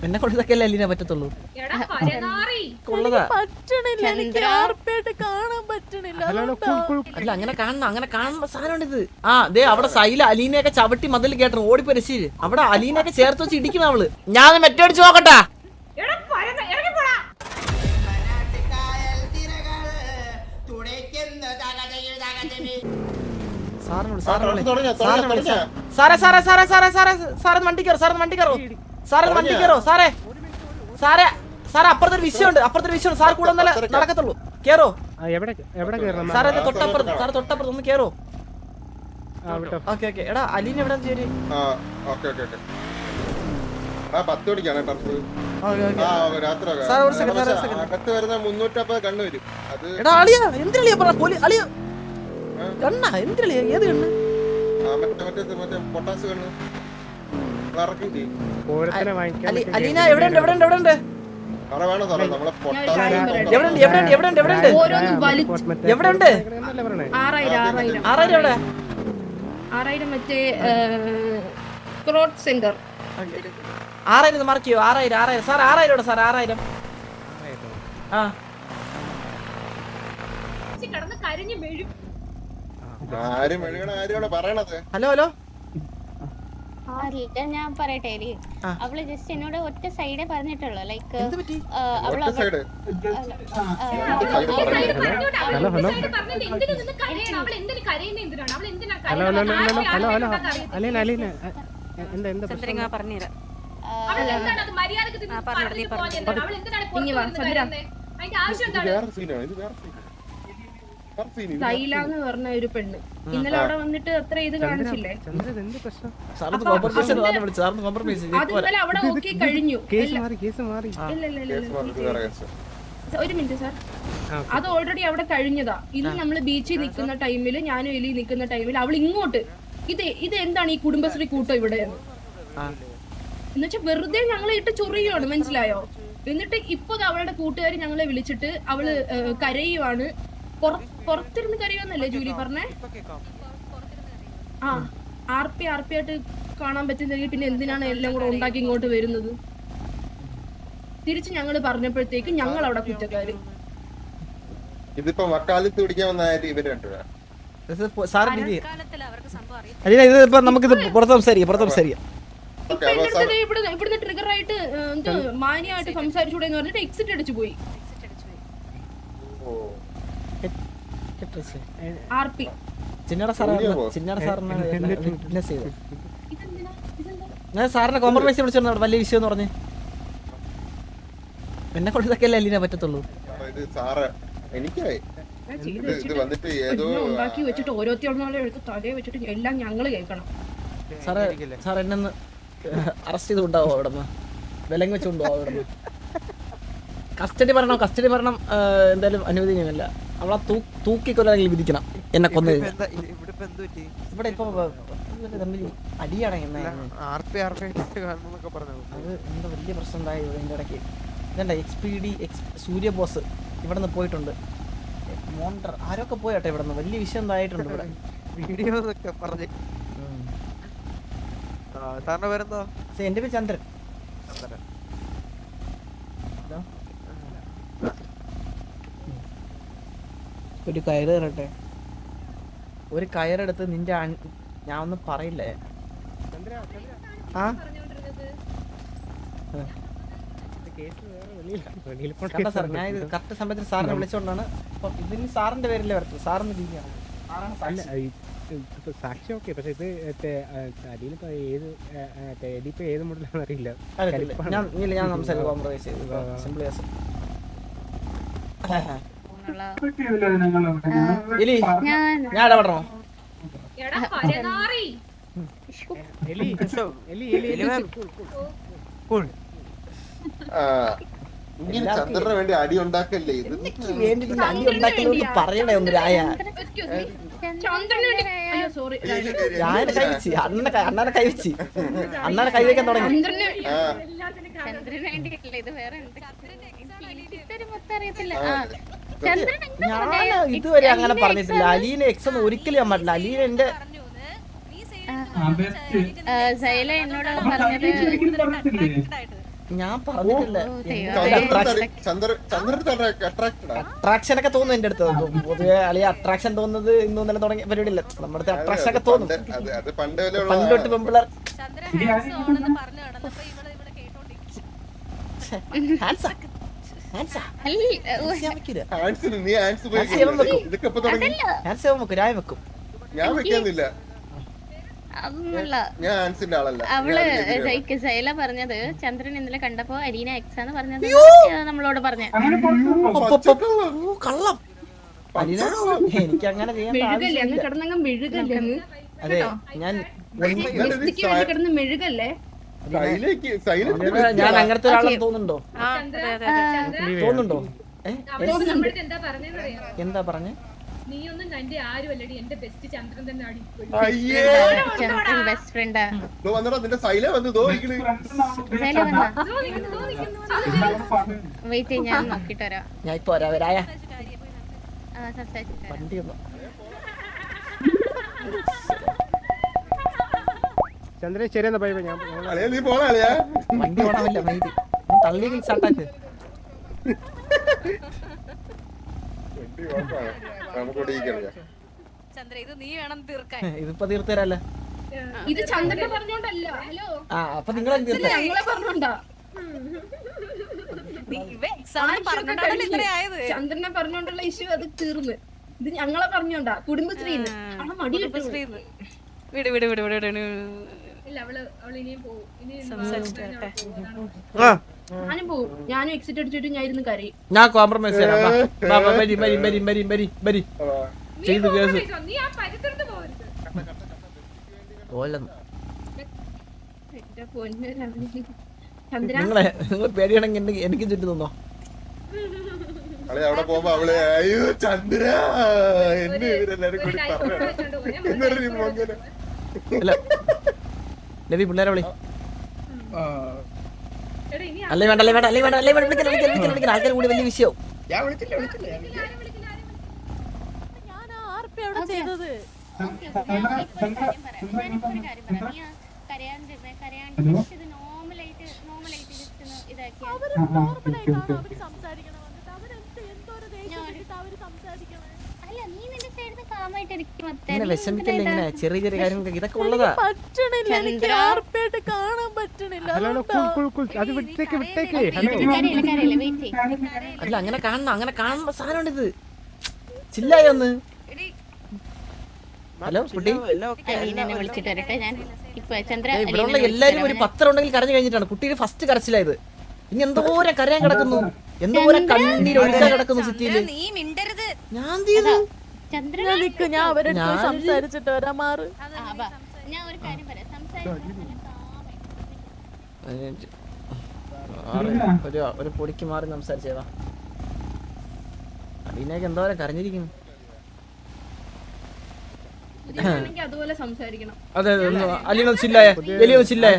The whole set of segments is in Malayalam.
എന്നെ കൊണ്ട് ഇതൊക്കെ അല്ലേ അലീന പറ്റത്തുള്ളൂ. അല്ല അങ്ങനെ കാണുന്ന സാധനമാണ് ഇത്. ആ ദേ അവിടെ സൈല അലീനയൊക്കെ ചവിട്ടി മതിൽ കേട്ടു ഓടിപ്പോ രശീര്. അവിടെ അലീനയൊക്കെ ചേർത്ത് വെച്ച് ഇടിക്കണം അവള്. ഞാൻ മെറ്റടിച്ച് നോക്കട്ടാ. അപ്പുറത്തൊരു വിഷയമുണ്ട്. സാർ കൂടെ നടക്കത്തുള്ളൂ. കേറോ സാറേ, തൊട്ടപ്പുറത്ത് ഒന്ന് കേറോ. Okay okay. എടാ അലീന എവിടെ ചേരി? അലീന എവിടെ ഉണ്ട്? മറ്റേ ക്രോട്ട് സെന്റർ 6000 മാർക്ക് ചെയ്യോ? 6000 സാർ 6000 സാർ 6000. ആ ഹലോ ഹലോ ഞാൻ പറയട്ടെ, അവള് ജസ്റ്റ് എന്നോട് ഒറ്റ സൈഡേ പറഞ്ഞിട്ടുള്ളൂ. ലൈക്ക് സൈലാന്ന് പറഞ്ഞ ഒരു പെണ്ണ് ഇന്നലെ അവിടെ വന്നിട്ട് അത്ര ഇത് കാണിച്ചില്ലേ? അതുപോലെ അവിടെ ഓക്കെ കഴിഞ്ഞു. ഒരു മിനിറ്റ് സാർ, അത് ഓൾറെഡി അവിടെ കഴിഞ്ഞതാ. ഇന്ന് നമ്മള് ബീച്ചിൽ നിൽക്കുന്ന ടൈമില്, ഞാനും എലി നിൽക്കുന്ന ടൈമിൽ അവൾ ഇങ്ങോട്ട് ഇത് എന്താണ് ഈ കുടുംബശ്രീ കൂട്ടം ഇവിടെ എന്നുവെച്ചാൽ വെറുതെ ഞങ്ങളെ ഇട്ട് ചൊറിയുവാണ്, മനസ്സിലായോ? എന്നിട്ട് ഇപ്പൊ അവളുടെ കൂട്ടുകാരി ഞങ്ങളെ വിളിച്ചിട്ട് അവള് കരയുവാണ്. പുറത്തിരുന്ന് കരയുവന്നല്ലേ ജൂലി പറഞ്ഞേ? ആ ആർപ്പി ആയിട്ട് കാണാൻ പറ്റുന്നെങ്കിൽ പിന്നെ എന്തിനാണ് എല്ലാം കൂടെ ഉണ്ടാക്കി ഇങ്ങോട്ട് വരുന്നത്? തിരിച്ച് ഞങ്ങള് പറഞ്ഞപ്പോഴത്തേക്ക് ഞങ്ങൾ അവിടെ കുറ്റക്കാര്. ഇതിപ്പോ വക്കാലത്ത് പിടിക്കാൻ വന്ന ഇവരുണ്ട്. നമുക്കിത് പുറത്ത് സംസാരിക്കാം. ഇവിടുന്ന് ട്രിഗർ ആയിട്ട് മാന്യമായിട്ട് സംസാരിച്ചൂടെ എന്ന് പറഞ്ഞിട്ട് എക്സിറ്റ് അടിച്ചു പോയി. സാറിനെ കോംപ്രമൈസ് വിളിച്ചോ വലിയ വിഷയം എന്ന് പറഞ്ഞ്. എന്നെ കൊണ്ട് ഇതൊക്കെ അല്ലേ അലീന പറ്റത്തുള്ളൂ. ഉണ്ടാക്കി വെച്ചിട്ട് ഓരോരുത്തരുടെ എടുത്ത് തലയെ വെച്ചിട്ട് എല്ലാം ഞങ്ങള് കേൾക്കണം. സാർ എന്നെ അറസ്റ്റ് ചെയ്തുണ്ടാവോ? അവിടെ നിന്ന് വിലങ്ങ് വെച്ചുകൊണ്ടുപോകും. അവിടെ നിന്ന് കസ്റ്റഡി മരണം എന്തായാലും അനുവദനീയമല്ല. അവളെ തൂക്കിക്കൊല്ലാണെങ്കിൽ വിധിക്കണം. എന്നെ കൊന്നു കഴിഞ്ഞാൽ ഇവിടെ ഇപ്പൊ അടിയാണ്. അത് എന്താ വലിയ പ്രശ്നം ഉണ്ടായി ഇതിന്റെ ഇടയ്ക്ക്. ഇതണ്ട XPD സൂര്യ ബോസ് ഇവിടെ നിന്ന് പോയിട്ടുണ്ട്. മോണ്ടർ ആരൊക്കെ പോയാട്ടെ ഇവിടെ നിന്ന് വലിയ വിഷയം ഉണ്ടായിട്ടുണ്ട് ഇവിടെ. വീഡിയോ പറഞ്ഞു. സാറിന്റെ പേരെന്താ? എന്റെ പേര് ചന്ദ്രൻ. ഒരു കയറ് തരട്ടെ. ഒരു കയറെടുത്ത് നിന്റെ ഞാൻ ഒന്നും പറയില്ലേ. സാർ ഞാൻ ഇത് കറക്റ്റ് സമയത്തിന് സാറിനെ വിളിച്ചോണ്ടാണ്. അപ്പൊ ഇതിന് സാറിന്റെ പേരില്ലേ വരത്തുള്ളൂ. സാറിന് രീതിയാണ് സാക്ഷി. ഓക്കെ, പക്ഷെ ഇത് അടിയിലിപ്പോ ഏത് മോഡലാണെന്ന് അറിയില്ല. ഞാൻ സംസാരിക്കും. കോംപ്രമൈസ് ചെയ്തു സിമ്പിൾ. ഞാൻ ഇടപെടണോ? ചന്ദ്രന് വേണ്ടി അടി ഉണ്ടാക്കല്ലേ? പറയണേ ഒന്ന് രായ. അണ്ണനെ കൈവച്ച് അണ്ണനെ കൈവയ്ക്കാൻ തുടങ്ങി. ഞാൻ ഇതുവരെ അങ്ങനെ പറഞ്ഞിട്ടില്ല. അലീന എക്സ് ഒന്നും ഒരിക്കലും ഞാൻ പറഞ്ഞില്ല. അലീന എന്റെ എന്നോട് പറഞ്ഞത് ഞാൻ പറഞ്ഞിട്ടില്ല അട്രാക്ഷൻ ഒക്കെ തോന്നുന്നു എന്റെ അടുത്ത്. പൊതുവെ അളിയ അട്രാക്ഷൻ തോന്നുന്നത് ഇന്നും ഇന്നലെ തുടങ്ങിയ പരിപാടിയില്ല. നമ്മുടെ അടുത്ത് അട്രാക്ഷൻ ഒക്കെ തോന്നും. പണ്ട് തൊട്ട് പെമ്പിള്ളേർ രായ വെക്കും. ഞാൻ വെക്കുന്നില്ല. അതൊന്നുമല്ല. ഞാൻ ആൻസിന്റെ ആളല്ല. അവള് ശൈല പറഞ്ഞത് ചന്ദ്രൻ ഇന്നലെ കണ്ടപ്പോ അരീന എക്സ് ആണ് പറഞ്ഞത് നമ്മളോട് പറഞ്ഞ. കള്ളം. എനിക്ക് അങ്ങനെ മെഴുകല്ലേ അങ്ങ് കിടന്നങ്ങ് മെഴുകല്ലേ അങ്ങ്. അതെ ഞാൻ കിടന്ന് മെഴുകല്ലേ. ഞാൻ അങ്ങനത്തെ ഒരാളെന്ന് തോന്നുന്നുണ്ടോ? തോന്നുന്നുണ്ടോ? എന്താ പറഞ്ഞേ? നീയൊന്നും കണ്ടി ആരും അല്ലടി, എന്റെ ബെസ്റ്റ് ചന്ദ്രൻ തന്നെ ആടി. ചന്ദ്രൻ ബെസ്റ്റ് ഫ്രണ്ടാ. വെയിറ്റ് ഞാൻ നോക്കിട്ട് വരാം. ഞാൻ ഇപ്പൊ വരാവരായ സംസാരിച്ചിട്ട് വണ്ടി ഒന്നും ചന്ദ്രൻ ശരിയെന്നാ ബൈ ബൈ. ഞാൻ വണ്ടി ഓടാമില്ല മൈതി തള്ളി സ്റ്റാർട്ടാക്ക്. ഇതിപ്പോ തീർത്തരാല്ലേ? ഇത് ചന്ദ്രനെ പറഞ്ഞോണ്ടല്ല. ഹലോ ആ അപ്പൊ നിങ്ങളെ തീർത്ത ഞങ്ങളെ പറഞ്ഞോണ്ടാ. ചന്ദ്രനെ പറഞ്ഞോണ്ടുള്ള ഇഷ്യൂ അത് തീർന്ന്. ഇത് ഞങ്ങളെ പറഞ്ഞോണ്ടാ. കുടുംബശ്രീന്ന് മടി കിട്ടും. ഇല്ല അവള് ഇനിയും പോകും. ഞാനും പോവും. ഞാനും എക്സിറ്റ് അടിച്ചിട്ട് ഞാൻ ഇരുന്ന് കരയും. ഞാൻ കോംപ്രമൈസ് ചെയ്തു കേസ് നീ ആ പരിസരത്ത് പോകരുത്. എന്റെ പൊന്നു രവി. ചന്ദ്ര നിങ്ങൾ പേടിയാണെങ്കിൽ എനിക്ക് ചുറ്റും നിന്നോ. അവിടെ പോകുമ്പോ അവളെ അയ്യോ ചന്ദ്ര എന്നെ ഇവരെല്ലാരും കൂടി അല്ല ലവി പിള്ളേരെ വിളി. അല്ലേ വേണ്ട ആൾക്കാർ കൂടി വലിയ വിഷയവും. ഇങ്ങനെ വിഷമിക്കല്ലേ ഇങ്ങനെ ചെറിയ ചെറിയ കാര്യങ്ങൾക്ക് ഇതൊക്കെ ഉള്ളതാ. അത് വിട്ടേക്ക് വിട്ടേക്ക്. അല്ല അങ്ങനെ കാണുന്ന സാധനമാണ് ഇത്. ചില്ലായി ഒന്ന്. ഹലോ കുട്ടി, വിളിച്ചിട്ട് വരട്ടെ ഞാൻ. ഇവിടെ ഉള്ള എല്ലാരും ഒരു 10 ഉണ്ടെങ്കിൽ കരഞ്ഞു കഴിഞ്ഞിട്ടാണ്. കുട്ടിയുടെ ഫസ്റ്റ് കരച്ചിലായത്. ഇനി എന്തോരം കരയാൻ കിടക്കുന്നു, എന്തോരം കണ്ണീര് ഒഴുക്കാൻ കിടക്കുന്നു സിറ്റിയില്. ഞാൻ ഞാൻ ഒരു കാര്യം പറയാം. ഒരു പൊടിക്ക് മാറി സംസാരിച്ചേവാ. അലീനയൊക്കെ എന്തോരം കരഞ്ഞിരിക്കുന്നു. അതുപോലെ സംസാരിക്കണം. അതെ അലീന ചില്ലായ എലിയോ ചില്ലായ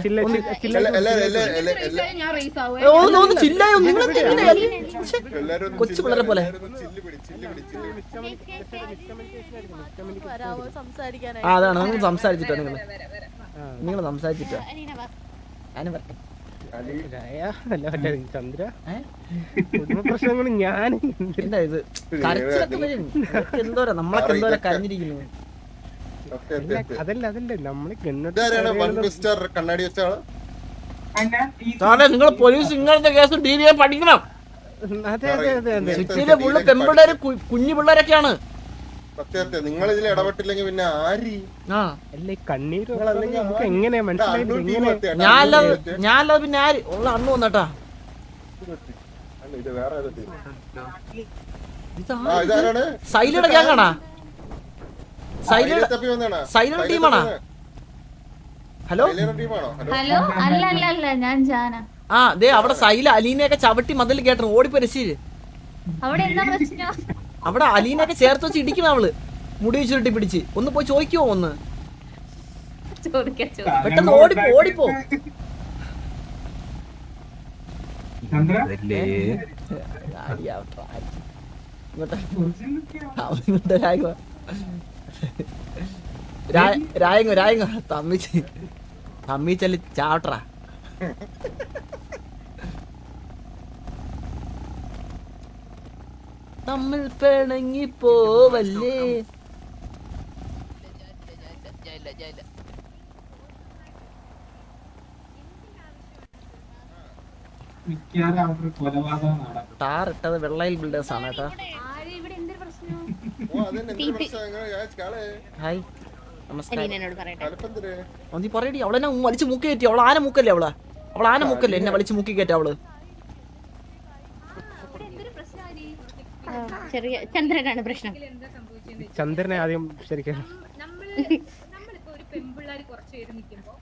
കൊച്ചു പിള്ളേരെ പോലെ. അതാണ് നിങ്ങൾ സംസാരിച്ചിട്ടോ. നിങ്ങൾ സംസാരിച്ചിട്ടോ. ഞാനും വരട്ടെ. ചന്ദ്ര കുടുംബ പ്രശ്നങ്ങൾ ഞാൻ എന്താ ഇത് കരച്ചിലൊക്കെ വരും. എന്തോരം നമ്മളൊക്കെ എന്തോരം കരഞ്ഞിരിക്കുന്നു. അതല്ല നമ്മള് കണ്ണാടി വെച്ചാള് നിങ്ങൾ പോലീസ് ഇങ്ങനത്തെ കേസ് ഡീൽ ചെയ്യാൻ പഠിക്കണം. സിറ്റിയിലെ ഫുള്ള് പെമ്പിള്ളേര് കുഞ്ഞു പിള്ളേരൊക്കെയാണ്. സത്യത്തെ നിങ്ങൾ ഇതിൽ ഇടപെട്ടില്ലെങ്കിൽ പിന്നെ ആര് കണ്ണീര് എങ്ങനെയാ മനസ്സിലായി? ഞാനല്ലാതെ പിന്നെ ആര് ഉള്ള അണ്ണു വന്നട്ടാ. സൈലയുടെ ഗ്യാങ്ങാണാ? സൈലയുടെ ടീമാണാ? ഹലോ ഹലോ അല്ല ഞാൻ ജാന. ആ ദേ അവിടെ സൈല അലീനയൊക്കെ ചവിട്ടി മതിൽ കേട്ടു ഓടിപ്പോ രസീര്. അവിടെ എന്താ പ്രശ്നം? അവിടെ അലീനയൊക്കെ ചേർത്ത് വെച്ച് ഇടിക്കുന്ന അവള് മുടി വെച്ചിട്ട് പിടിച്ച്. ഒന്ന് പോയി ചോദിക്കുവോ? ഒന്ന് പെട്ടെന്ന് ഓടിപ്പോ. രായങ്ങോ തമ്മിച്ചല് ചാവട്ടറാ. നമ്മൾ പിണങ്ങി പോവല്ലേ. ടാർ ഇട്ടത് വെള്ളയിൽ ബിൽഡേഴ്സ് ആണ് കേട്ടോ. ഓ അതന്നെ എന്തൊരു പ്രശ്നം ഇങ്ങനെ ഹായ് നമസ്കാരം. അലീനോട് പറയട്ടെ. കലപ്പന്തിര് നീ പറയടി, അവളെന്നെ വലിച്ചു മൂക്കി കയറ്റി. അവൾ ആന മൂക്കല്ലേ അവൾ ആന മൂക്കല്ലേ എന്നെ വലിച്ചു മൂക്കി കയറ്റി അവള്. ചെറിയ ചന്ദ്രനാണ് പ്രശ്നം. എന്താ സംഭവിച്ചെന്ന് ചന്ദ്രനെ ആദ്യം ശരിക്കും നമ്മളിപ്പോ ഒരു പെൺപിള്ളേര് കുറച്ച് പേര് നിൽക്കുമ്പോ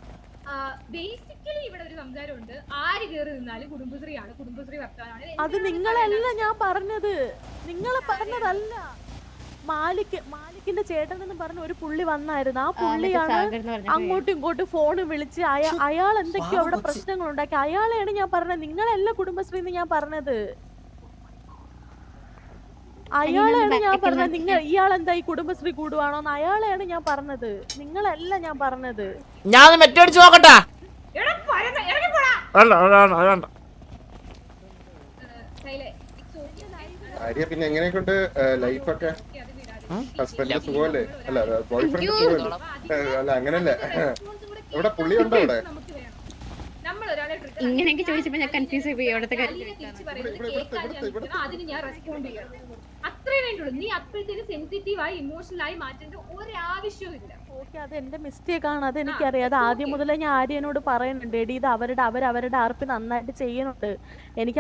ബേസിക്കലി ഇവിടെ ഒരു സംസാരമുണ്ട്. ആര് കയറി നിന്നാലും കുടുംബശ്രീയാണ്, കുടുംബശ്രീ വർത്താനാണ്. അത് നിങ്ങളല്ല ഞാൻ പറഞ്ഞത്, നിങ്ങളെ പറഞ്ഞതല്ല. മാലിക്കിന്റെ ചേട്ടൻ എന്ന് പറഞ്ഞ ഒരു പുള്ളി വന്നായിരുന്നു. ആ പുള്ളിയാണ് അങ്ങോട്ടും ഇങ്ങോട്ടും ഫോണ് വിളിച്ച് അയാൾ എന്തൊക്കെയോ അവിടെ പ്രശ്നങ്ങൾ ഉണ്ടാക്കി. അയാളെയാണ് ഞാൻ പറഞ്ഞത്, നിങ്ങളല്ല കുടുംബശ്രീ എന്ന് ഞാൻ പറഞ്ഞത്. അയാളെയാണ് ഞാൻ പറഞ്ഞത്. നിങ്ങൾ ഇയാൾ എന്താ ഈ കുടുംബശ്രീ കൂടുവാണോന്ന് അയാളെയാണ് ഞാൻ പറഞ്ഞത്, നിങ്ങളല്ല ഞാൻ പറഞ്ഞത്. ഞാൻ മെറ്റടിച്ച് നോക്കട്ടെ. ആര്യ പിന്നെ എങ്ങനെ കൊണ്ട് ലൈഫൊക്കെ ഹസ്ബൻഡ് സുഖമല്ലേ? അല്ല ബോയ് ഫ്രണ്ട് സുഖമല്ലേ? അല്ല അങ്ങനല്ല, ഇവിടെ പുള്ളി ഉണ്ടോ ഇവിടെ? ഇങ്ങനെയൊക്കെ ചോദിച്ചപ്പോ ഞാൻ കൺഫ്യൂസ് ആയി പോയി. അവിടുത്തെ കാര്യം അതിന് ഞാൻ റെസ്പോണ്ട് ചെയ്യണം. അത്രേ വേണ്ടുള്ളൂ. നീ അപ്പോഴത്തേക്ക് സെൻസിറ്റീവ് ആയി ഇമോഷണൽ ആയി മാറ്റേണ്ട ഒരാവശ്യവും ഇല്ല. ഓക്കെ, അത് എന്റെ മിസ്റ്റേക്ക് ആണ്, അത് എനിക്കറിയാം. അത് ആദ്യം മുതലേ ഞാൻ ആര്യനോട് പറയുന്നുണ്ട്, എടി ഇത് അവരുടെ ആർപ്പി നന്നായിട്ട് ചെയ്യുന്നുണ്ട്. എനിക്ക്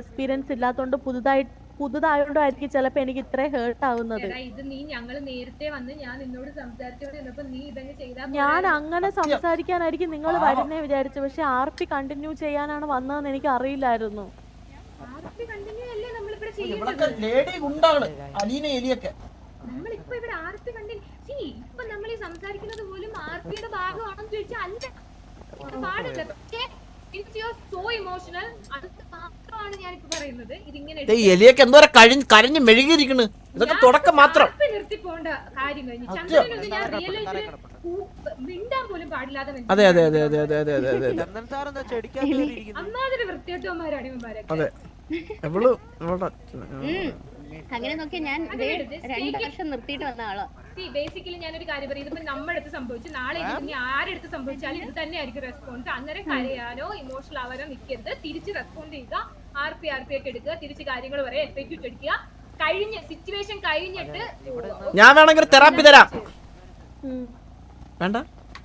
എക്സ്പീരിയൻസ് ഇല്ലാത്തതുകൊണ്ട് പുതുതായോണ്ടായിരിക്കും ചിലപ്പോ എനിക്ക് ഇത്ര ഹേർട്ട് ആവുന്നത്. ഇത് നീ ഞങ്ങള് നേരത്തെ വന്ന് ഞാൻ നിന്നോട് സംസാരിച്ചോണ്ടിരുന്നപ്പോ നീ ഇതങ്ങ് ചെയ്താൽ ഞാൻ അങ്ങനെ സംസാരിക്കാനായിരിക്കും നിങ്ങൾ വരുന്നേ വിചാരിച്ചു, പക്ഷെ ആർപി കണ്ടിന്യൂ ചെയ്യാനാണ് വന്നതെന്ന് എനിക്ക് അറിയില്ലായിരുന്നു. നമ്മളിപ്പോ ഇവിടെ ആർപി കണ്ടിന്യൂ ഇപ്പൊ നമ്മൾ ഈ സംസാരിക്കുന്നത് പോലും ആർപിയുടെ ഭാഗമാണെന്ന് ചോദിച്ചാൽ അല്ല, പാടില്ല. പക്ഷേ സോ ഇമോഷണൽ, അത് മാത്രമാണ് ഞാനിപ്പോ പറയുന്നത്. ഇതിങ്ങനെ എലിയൊക്കെ എന്തോരം കരഞ്ഞ് മെഴുകിയിരിക്കണ്. ഇതൊക്കെ തുടക്കം മാത്രം. നിർത്തി പോണ്ട കാര്യം കഴിഞ്ഞു. ചന്ദ്രനൊന്നും ഞാൻ റിയൽ ലൈഫിൽ മിണ്ടാൻ പോലും പാടില്ലാതെ അതെ അതെ അതെ അതെ അതെ അതെ അതെ അതെ അമ്മാതിരി വൃത്തികെട്ടവന്മാരാണ് ഇവന്മാരൊക്കെ. അതെ എവള് അങ്ങനെ നോക്കിയാൽ ഞാൻ 2 വർഷം നിർത്തിയിട്ട് വന്ന ആളാ. ബേസിക്കലി ഞാനൊരു കാര്യം പറയും, ഇതിപ്പോ നമ്മുടെ അടുത്ത് സംഭവിച്ചു, നാളെ ഇനി ആരെടുത്ത് സംഭവിച്ചാലും ഇത് തന്നെ ആയിരിക്കും റെസ്പോൺസ്. അന്നേരം കരയാനോ ഇമോഷണൽ ആവാനോ നിൽക്കരുത്. തിരിച്ച് റെസ്പോണ്ട് ചെയ്യുക, ആർപി ഒക്കെ എടുക്കുക, തിരിച്ച് കാര്യങ്ങൾ പറയാം, FAQ എടുക്കുക. കഴിഞ്ഞ സിറ്റുവേഷൻ കഴിഞ്ഞിട്ട് ഞാൻ വേണമെങ്കിൽ തെറാപ്പി തരാം. വേണ്ട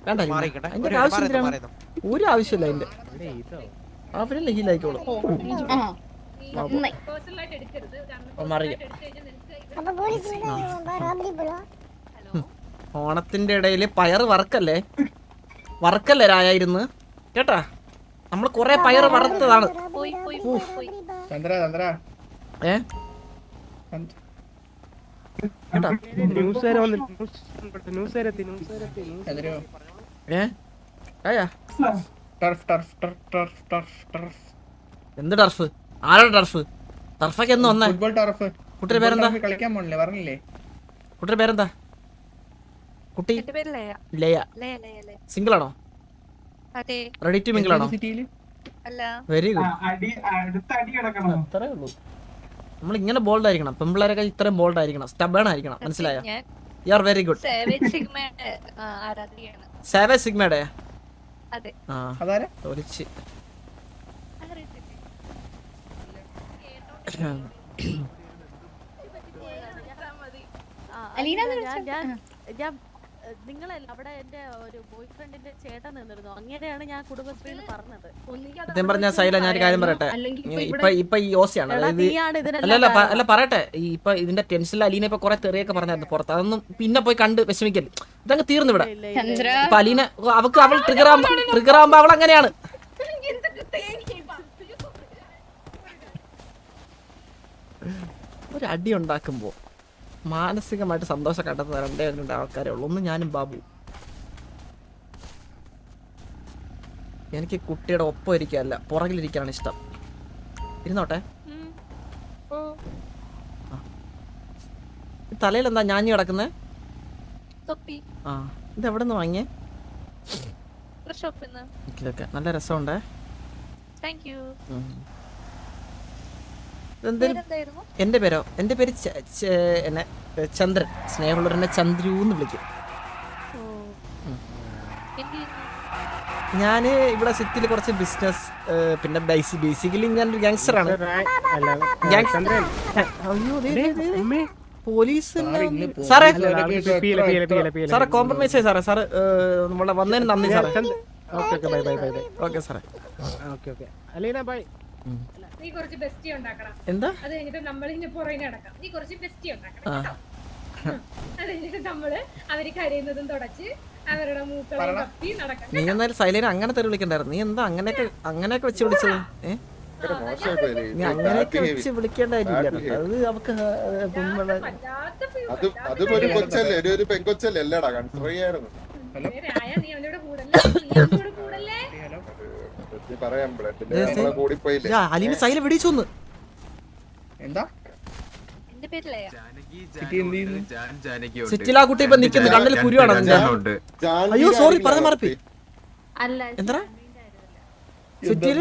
വേണ്ട, അതിന്റെ ആവശ്യം ഒരു ആവശ്യമില്ല. അതിന്റെ അവരല്ലേ ഹീലായിക്കോളൂ. പേഴ്സണലായിട്ട് എടുക്കരുത്. ഓണത്തിന്റെ ഇടയില് പയറ് വറക്കല്ലേ രായായിരുന്നു കേട്ടാ. നമ്മള് കൊറേ പയറ് വറുത്തതാണ്. എന്ത് ടർഫ്? ആരാ ടർഫ്? ടർഫൊക്കെ എന്ന് വന്നേ? കുട്ടിയുടെ പേരെന്താ? കുട്ടിയുടെ പേരെന്താ? കുട്ടി ലയ. സിംഗിൾ ആണോ? റെഡി ടു മിംഗിൾ ആണോ? Very good. അത്രേ ഉള്ളൂ. നമ്മൾ ഇങ്ങനെ ബോൾഡ് ആയിരിക്കണം. പെമ്പിള്ളേരൊക്കെ ഇത്രയും ബോൾഡ് ആയിരിക്കണം, സ്റ്റബേൺ ആയിരിക്കണം. മനസ്സിലായോ? You are very good. Savage സിഗ്മയുടെ ഒലിച്ച് നിങ്ങളല്ല അവിടെ എന്റെ ഒരു ബോയ് ഫ്രണ്ടിന്റെ ചേട്ടൻ നിന്നിരുന്നു. അങ്ങനെയാണ് ഞാൻ കുടുംബശ്രീ പറഞ്ഞത്. സത്യം പറഞ്ഞ സൈല, ഞാൻ ഒരു കാര്യം പറയട്ടെ. ഇപ്പൊ ഈ ഓസിയാണ് അല്ല പറയട്ടെ. ഇപ്പൊ ഇതിന്റെ ടെൻഷനിൽ അലീന ഇപ്പൊ കുറെ തെറിയൊക്കെ പറഞ്ഞായിരുന്നു പുറത്ത്. അതൊന്നും പിന്നെ പോയി കണ്ട് വിഷമിക്കല്. ഇതങ്ങ് തീർന്നു ഇവിടെ. ഇപ്പൊ അലീന അവൾ ട്രിഗർ ആവുമ്പോ അവൾ അങ്ങനെയാണ്. ഒരു അടി ഉണ്ടാക്കുമ്പോ മാനസികമായിട്ട് സന്തോഷം കണ്ടെത്തുന്ന 2 ആൾക്കാരേ ഉള്ളൂ. ഒന്ന് ഞാനും ബാബു. എനിക്ക് കുട്ടിയുടെ ഒപ്പം ഇരിക്കാനല്ല, പുറകിലിരിക്കാനാണ് ഇഷ്ടം. ഇരുന്നോട്ടെ. തലയിൽ എന്താ ഞാഞ്ഞു കിടക്കുന്നേ? ആ, ഇത് എവിടെ നിന്ന് വാങ്ങിയേ? ഇതൊക്കെ നല്ല രസമുണ്ടേ. എന്റെ പേരോ? എന്റെ പേര് എന്നെ ചന്ദ്രൻ. സ്നേഹമുള്ളവർ എന്നെ ചന്ദ്രു എന്ന് വിളിക്കും. ഞാൻ ഇവിടെ സിറ്റിയിൽ കുറച്ച് ബിസിനസ്, പിന്നെ ബേസിക്കലി ഞാൻ ഒരു ഗ്യാങ്സ്റ്ററാണ്. പോലീസ് സാറേ, സാറേ കോംപ്രമൈസ് ആയി സാറേ. സാറ് നമ്മളെ വന്നതിന് നന്ദി സാറേ. ഓക്കെ സാറേ. നീ കുറച്ച് ബെസ്റ്റി ഉണ്ടാക്കണം. എന്താ? അത് കഴിഞ്ഞിട്ട് നമ്മളിങ്ങനെ പുറകെ നടക്കാം. നീ കുറച്ച് ബെസ്റ്റി ഉണ്ടാക്കണം കേട്ടോ. അത് കഴിഞ്ഞിട്ട് നമ്മള് അവര് കരയുന്നതും തുടച്ച് അവരുടെ മൂക്കളെ കപ്പി നടക്കണം. നീ എന്നാലും സൈലന്റ് അങ്ങനെ തെറി വിളിക്കണ്ടായിരുന്നു. നീ എന്താ അങ്ങനെയൊക്കെ വെച്ച് വിളിച്ചത്? നീ അങ്ങനെയൊക്കെ വെച്ച് വിളിക്കേണ്ടായിട്ടില്ല. അത് അവക്ക് അതും ഒരു കൊച്ചല്ലേ, ഒരു പെങ്കൊച്ചല്ലേ? അല്ലടാ കൺട്രോൾ ചെയ്യായിരുന്നു. നീ അവനോട് കൂടല്ലേ? പറയാം കൂടി പോയില്ലേ? അലീന സൈല വെടിച്ചൊന്ന്. എന്താ സിറ്റിലാ കുട്ടി ഇപ്പൊ നിക്കുന്നു. കണ്ണിൽ കുരുവാണ് നിന്റെ. അയ്യോ സോറി, പറഞ്ഞ മറപ്പി. എന്താ സിറ്റിയിൽ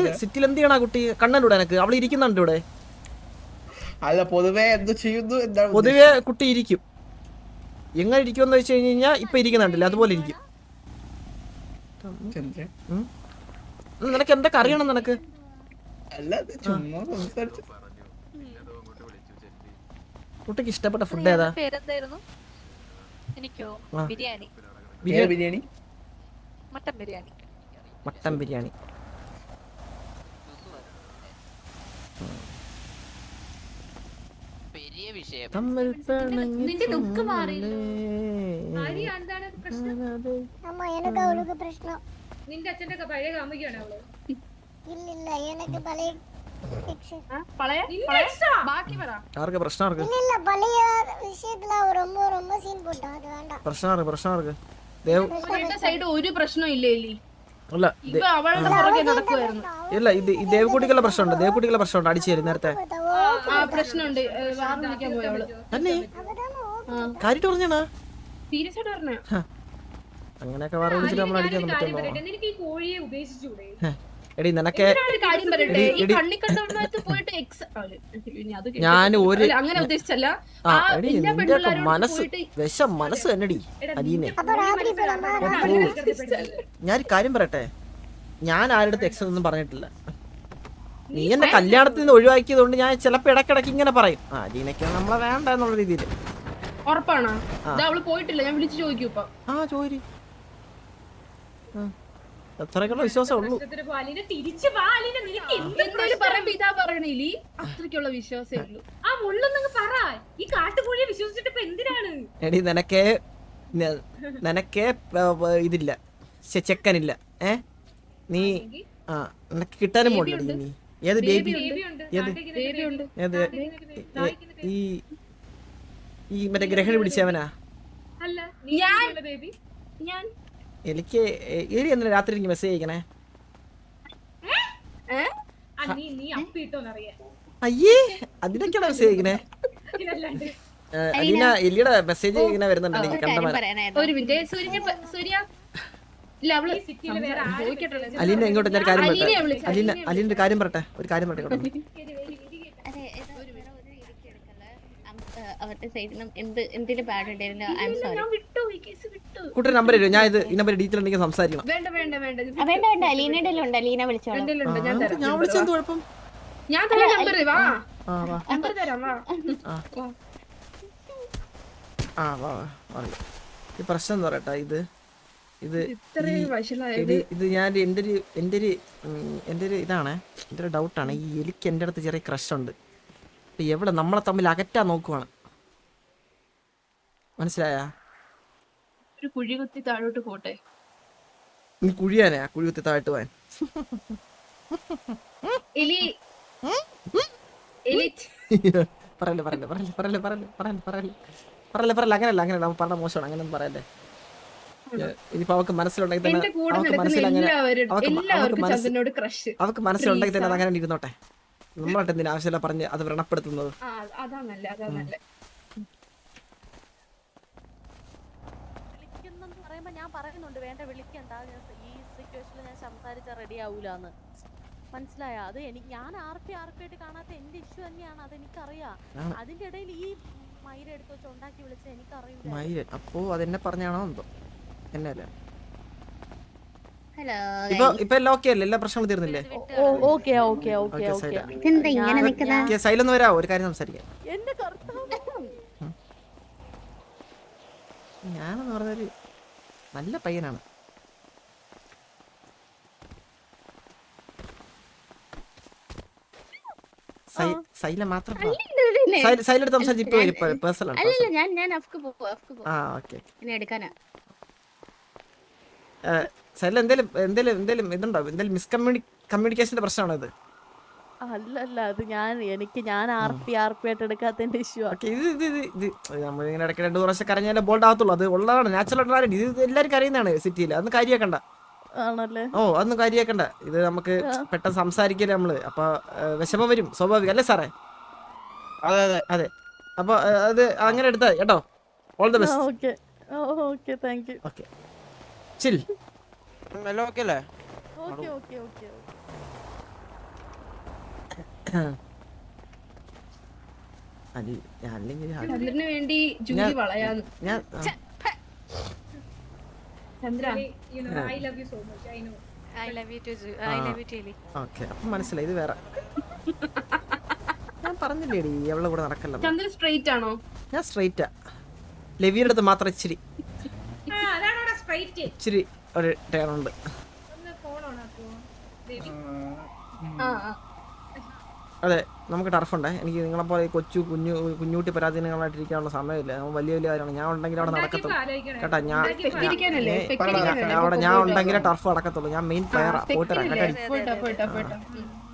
എന്ത് ചെയ്യണ കുട്ടി? കണ്ണല്ലൂടെ എനക്ക് അവള് ഇരിക്കുന്നുണ്ട് ഇവിടെ. അല്ല പൊതുവെ എന്ത് ചെയ്യുന്നു? പൊതുവെ കുട്ടി ഇരിക്കും. എങ്ങനെ ഇരിക്കുമെന്ന് വെച്ച് കഴിഞ്ഞാൽ ഇപ്പൊ ഇരിക്കുന്നുണ്ടല്ലേ, അതുപോലെ ഇരിക്കും. നിനക്ക് എന്തൊക്കെ അറിയണം? നിനക്ക് കുട്ടിക്ക് ഇഷ്ടപ്പെട്ട ഫുഡ് ഏതാ? ബിരിയാണി, മട്ടൻ ബിരിയാണി. നിന്റെ ലുക്ക് മാറി. എന്താണ് പ്രശ്നം? നിന്റെ അച്ഛന്റെ പഴയ കാമുകയാണ് അവള്. ആർക്ക് പ്രശ്നം? ആർക്ക് പ്രശ്നം? ആർക്ക്? സൈഡ് ഒരു പ്രശ്നം ഇല്ലേ? അല്ല ഇല്ല, ഇത് ദേവക്കുട്ടിക്കുള്ള പ്രശ്നമുണ്ട്. ദേവക്കുട്ടിക്കുള്ള പ്രശ്നമുണ്ട്. അടിച്ചു തരും നേരത്തെ പ്രശ്നമുണ്ട്. തന്നെ കാര്യമായിട്ട് പറഞ്ഞാണോ? സീരിയസ് ആയിട്ട് പറഞ്ഞ അങ്ങനെയൊക്കെ വേറെ വിളിച്ചിട്ട് നമ്മൾ അടിക്കാൻ പറ്റുമോ? നിനക്ക് ഈ കോഴിയെ ഉപേക്ഷിച്ചൂടെ? എടി നിനക്ക് ഞാൻ ഒരു അങ്ങനെ ഉദ്ദേശിച്ചല്ല. മനസ്സ് തന്നെടി അലീനെ. ഞാൻ കാര്യം പറയട്ടെ, ഞാൻ ആരുടെ എക്സ് ഒന്നും പറഞ്ഞിട്ടില്ല. നീ എന്നെ കല്യാണത്തിൽ നിന്ന് ഒഴിവാക്കിയത് കൊണ്ട് ഞാൻ ചിലപ്പോ ഇടക്കിടക്ക് ഇങ്ങനെ പറയും, അലീനയ്ക്ക് നമ്മളെ വേണ്ട എന്നുള്ള രീതിയിൽ. ഉറപ്പാണോ? അവള് പോയിട്ടില്ല, ഞാൻ വിളിച്ചു ചോദിക്കും ഇപ്പൊ. ചോരി അത്രയ്ക്കുള്ള വിശ്വാസം ഉള്ളൂ. അത്രയ്ക്കുള്ള വിശ്വാസമേ ഉള്ളൂ. ഈ കാട്ടുകോഴിയെ വിശ്വസിച്ചിട്ട് എന്തിനാണ്? എടി നിനക്ക് ഇതില്ല, ചെക്കനില്ല. നീ നിനക്ക് കിട്ടാനും പോകണ്ടേ? നീ ഏത് ബേബി? ഏത് ഈ മറ്റേ ഗ്രഹണി പിടിച്ചവനാ? എനിക്ക് ഏരി എന്തിനാ രാത്രി എനിക്ക് മെസ്സേജ് അയക്കണേ? അയ്യേ, അതിനൊക്കെയാണ് മെസ്സേജ് അയക്കണേ? അലീന എലിയുടെ മെസ്സേജ് ഇങ്ങനെ വരുന്നുണ്ട് എനിക്ക് കണ്ടമാനം. അലീന ഇങ്ങോട്ട് ഞാൻ കാര്യം പറയട്ടെ. അലീനൊരു കാര്യം പറയട്ടെ, ഒരു കാര്യം പറയട്ടെ. അവരുടെ സൈഡിൽ നിന്ന് എന്തിന് ബാഡ് ഉണ്ടായിരുന്നു? I am sorry. കുട്ടി നമ്പർ തരുമോ? ഞാൻ ഇത് ഈ നമ്പർ ഡീറ്റെയിൽ ഉണ്ടെങ്കിൽ സംസാരിക്കണം. വേണ്ട അലീനയുടെ ഉണ്ട്, അലീന വിളിച്ചോളാം. ഞാൻ വിളിച്ചെന്ത് കുഴപ്പം? ഞാൻ തരാം നമ്പർ. വാ നമ്പർ തരാം. ഈ പ്രശ്നം എന്താ പറയട്ടെ, ഇത് ഞാൻ എൻ്റെ ഒരു ഇതാണ്, എൻ്റെ ഒരു ഡൗട്ടാണ്. ഈ എലിക്ക് എൻ്റെ അടുത്ത് ചെറിയ ക്രഷ് ഉണ്ട്. എവിടെ നമ്മളെ തമ്മിൽ അകറ്റാൻ നോക്കുവാണ്, മനസ്സിലായ? ഒരു കുഴി കുത്തി താഴോട്ട് പോട്ടെ. നീ കുഴിയാനാ? കുഴി കുത്തി താഴോട്ട് പോവാൻ? പറയല്ലേ അങ്ങനെയല്ല നമ്മൾ പറഞ്ഞ മോശമാണ്. അങ്ങനെയൊന്നും പറയല്ലേ. ഇനിയിപ്പോ അവക്ക് മനസ്സിലുണ്ടെങ്കിൽ തന്നെ അവക്ക് മനസ്സിലുണ്ടെങ്കിൽ തന്നെ അങ്ങനെ ഇരുന്നോട്ടെ. നമ്മളായിട്ട് എന്തിനാ ആവശ്യമില്ല പറഞ്ഞ് അത് വ്രണപ്പെടുത്തുന്നത്? ഞാൻ പറയുന്നുണ്ട് വേണ്ട വിളിക്കണ്ട, ഈ സിറ്റുവേഷനിൽ ഞാൻ സംസാരിച്ചാൽ റെഡി ആവൂലെന്ന്. മനസ്സിലായ? അത് ഞാൻ RP ആയിട്ട് കാണാത്ത എന്റെ ഇഷ്യൂ തന്നെയാണ്, അതെനിക്കറിയാം. അതിന്റെ ഇടയിൽ ഈ മൈര എടുത്ത് വെച്ച് ഉണ്ടാക്കി വിളിച്ച എനിക്കറിയില്ല. അപ്പോ അതെന്നെ പറഞ്ഞാണോ എന്തോ എന്നല്ലേ? ഹലോ ഇപ്പൊ എല്ലാം ഓക്കെ അല്ലേ? എല്ലാ പ്രശ്നങ്ങളും തീർന്നില്ലേ? ഓക്കെ സൈലൊന്ന് വരാമോ? ഒരു കാര്യം സംസാരിക്കാം. എന്റെ കർത്താവേ, ഞാനെന്ന് പറഞ്ഞൊരു നല്ല പയ്യനാണ്. സൈല മാത്രം സൈലെടുത്ത് സംസാരിച്ച് ഇപ്പൊ വരും. പേഴ്സണൽ അല്ലല്ല, ഞാൻ അഫ്ക്ക് പോ. ആ ഓക്കെ. എന്നെ എടുക്കാനാ. സൈല എന്തേലും ഇതുണ്ടോ? എന്തേലും കമ്മ്യൂണിക്കേഷന്റെ പ്രശ്നമാണോ ഇത്? അല്ലല്ല, അത് ഞാൻ RP ആയിട്ട് എടുക്കാത്തതിന്റെ ഇഷ്യൂ. ഇത് നമ്മളിങ്ങനെ ഇടയ്ക്ക് 2 പ്രാവശ്യം കരഞ്ഞാലേ ബോൾഡ് ആകത്തുള്ളൂ. അത് ഉള്ളതാണ്, നാച്ചുറൽ ആണ്. ഇത് എല്ലാവരും കരയുന്നതാണ് സിറ്റിയിൽ. അതൊന്നും കാര്യാക്കണ്ട. ആണല്ലേ? അതൊന്നും കാര്യാക്കണ്ട. ഇത് നമുക്ക് പെട്ടെന്ന് സംസാരിക്കല്ലേ നമ്മള്. അപ്പൊ വിഷമം വരും, സ്വാഭാവികം അല്ലേ സാറേ? അതെ. അപ്പൊ അത് അങ്ങനെ എടുത്താ കേട്ടോ. All the best. Okay thank you. Okay chill. എല്ലാം ഓക്കെ അല്ലേ? ഓക്കെ ചന്ദ്രന് വേണ്ടി ജൂലി വളയാന്ന്. Chandra I love you so much. I know. I love you too. I love you too. Okay, അപ്പൊ മനസ്സിലായി. ഇത് വേറെ ഞാൻ പറഞ്ഞില്ലേടി അവളുടെ കൂടെ നടക്കല്ലോ. ചന്ദ്ര സ്ട്രെയിറ്റ് ആണോ? ഞാൻ സ്ട്രെയിറ്റാ. ലെവിയുടെ അടുത്ത് മാത്രം ഇച്ചിരി അതാണോടാ സ്ട്രൈറ്റ്? ഇച്ചിരി ഒരു ടേൺ ഉണ്ട്. ഒന്ന് ഫോൺ ഓൺ ആക്കോ ബേബി. അതെ, നമുക്ക് ടർഫുണ്ടേ. എനിക്ക് നിങ്ങളെപ്പോലെ കുഞ്ഞൂട്ടി പരാധീനങ്ങളായിട്ടിരിക്കാനുള്ള സമയമില്ല. വലിയ കാര്യമാണ്. ഞാൻ ഉണ്ടെങ്കിൽ അവിടെ നടക്കത്തുള്ളൂ കേട്ടാ. ഞാൻ ഉണ്ടെങ്കിലേ ടർഫ് നടക്കത്തുള്ളൂ. ഞാൻ മെയിൻ പ്ലെയറാ. പോയിട്ട്